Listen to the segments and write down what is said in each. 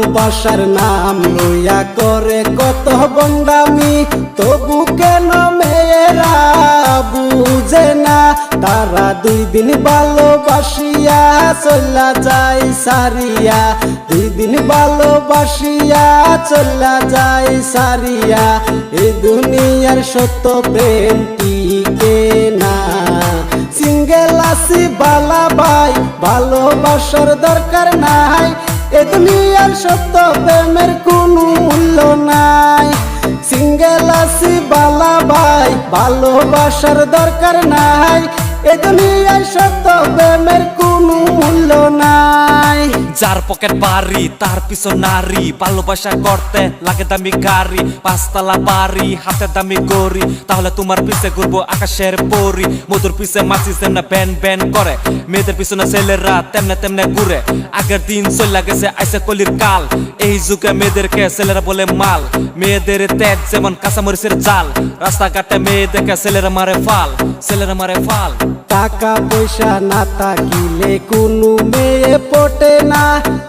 ভালোবাসার নাম লইয়া করে কত বন্ডামি, তবু কেন মেয়েরা বুঝে না। তারা 2 দিন ভালোবাসিয়া চলা যায় সারিয়া, 2 দিন ভালোবাসিয়া চলা যায় সারিয়া। এই দুনিয়ার সত্য প্রেম টিকে না। সিঙ্গেল আছি বালা ভাই, ভালোবাসার দরকার নাই। এ দুনিয়ার সত্য প্রেমের কোনো মূল্য নাই। সিঙ্গেল আছি বালা ভাই, ভালোবাসার দরকার নাই। এ দুনিয়ার সত্য প্রেমের কোনো মূল্য নাই। যার পকেট বাড়ি তার পিছন নারী, ভালোবাসা করতে লাগে দামি গাড়ি, 5 তলা বাড়ি হাতে দামি গড়ি। তাহলে তোমার পিছে ঘুরবো আকাশের পরি। মধুর পিছে মাছি তেমনে ব্যান ব্যান করে, মেয়েদের পিছনে ছেলেরা তেমনে তেমনে ঘুরে। আগের দিন চলে গেছে আইসে কলির কাল, এই যুগে মেয়েদেরকে ছেলেরা বলে মাল। মেয়েদের তেজ যেমন কাঁচামরিচের জাল, রাস্তাঘাটে মেয়ে দেখে ছেলেরা মারে ফাল, ছেলেরা মারে ফাল। টাকা পয়সা না থাকিলে কোনো মেয়ে পটে না।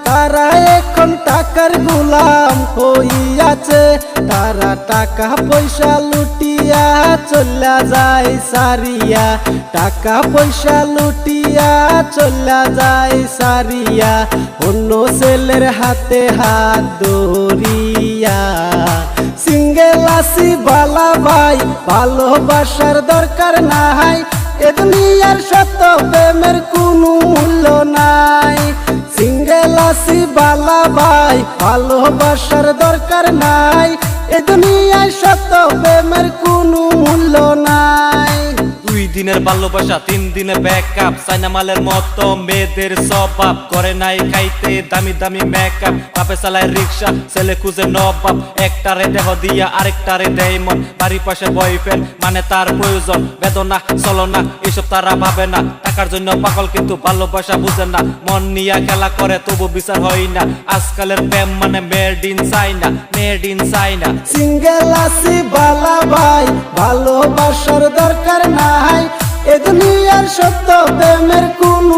তারা এখন টাকার গোলাম হইয়াছে। তারা টাকা পয়সা লুটিয়া চলা যায় সারিয়া, টাকা পয়সা লুটিয়া চলা যায় সারিয়া। অন্য ছেলের হাতে হাত ধরিয়া। সিঙ্গেল আছি বালা ভাই, ভালোবাসার দরকার নাই। এ দুনিয়ার সত্য প্রেমের কোনো মূল্য নাই। সিঙ্গেল আছি বালা ভাই, ভালোবাসার দরকার নাই। এ দুনিয়ার সত্য প্রেমের কোনো মূল্য নাই। 2 দিনের ভালোবাসা 3 দিনে ব্যাকআপ, চাইনা মালের মতো মেয়েদের স্বভাব। করে নাই খাইতে দামি দামি মেকআপ, বাপে চালায় রিক্সা ছেলে খুঁজে নবাব। একটারে দেহ দিয়া আরেকটারে দেয় মন, বাড়ির পাশে বয়ফ্রেন্ড মানে তার প্রয়োজন। বেদনা চলনা এসব তারা ভাবে না, টাকার জন্য পাগল কিন্তু ভালোবাসা বুঝে না। মন নিয়া খেলা করে তবু বিচার হয় না, আজকালের প্রেম মানে made in China, made in China. Single আছি বালা ভাই, ভালোবাসার দরকার নাই। এ দুনিয়ার সত্য প্রেমের কোন